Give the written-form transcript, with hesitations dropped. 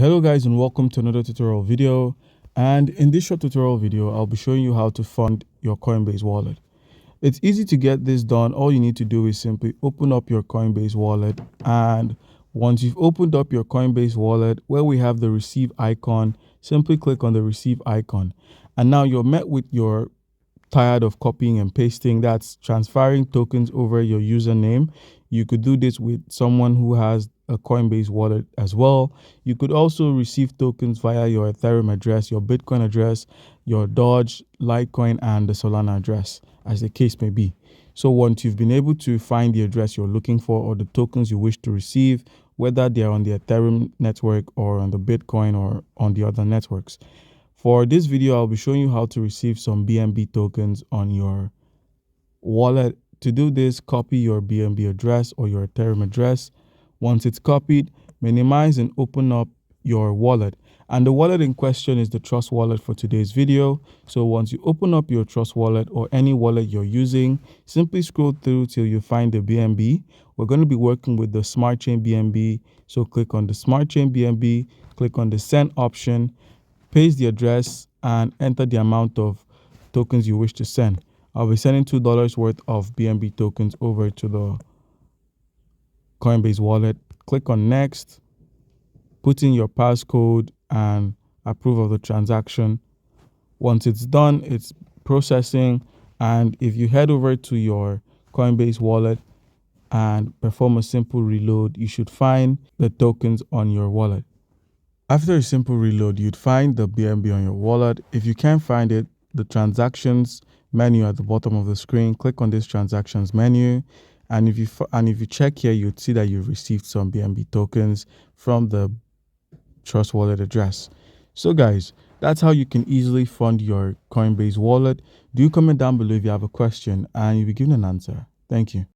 Hello guys, and welcome to another tutorial video. And in this short tutorial video, I'll be showing you how to fund your Coinbase wallet. It's easy to get this done. All you need to do is simply open up your Coinbase wallet, and once you've opened up your Coinbase wallet, where we have the receive icon, simply click on the receive icon. And now you're met with your tired of copying and pasting, that's transferring tokens over your username. You could do this with someone who has a Coinbase wallet as well. You could also receive tokens via your Ethereum address, your Bitcoin address, your Doge, Litecoin, and the Solana address, as the case may be. So once you've been able to find the address you're looking for or the tokens you wish to receive, whether they're on the Ethereum network or on the Bitcoin or on the other networks, for this video, I'll be showing you how to receive some BNB tokens on your wallet. To do this, copy your BNB address or your Ethereum address. Once it's copied, minimize and open up your wallet. And the wallet in question is the Trust Wallet for today's video. So once you open up your Trust Wallet or any wallet you're using, simply scroll through till you find the BNB. We're going to be working with the Smart Chain BNB. So click on the Smart Chain BNB, click on the Send option, paste the address, and enter the amount of tokens you wish to send. I'll be sending $2 worth of BNB tokens over to the Coinbase wallet. Click on Next, put in your passcode, and approve of the transaction. Once it's done, it's processing. And if you head over to your Coinbase wallet and perform a simple reload, you should find the tokens on your wallet. After a simple reload, you'd find the BNB on your wallet. If you can't find it, the transactions menu at the bottom of the screen, click on this transactions menu. And if you check here, you'd see that you've received some BNB tokens from the Trust Wallet address. So guys, that's how you can easily fund your Coinbase wallet. Do comment down below if you have a question and you'll be given an answer. Thank you.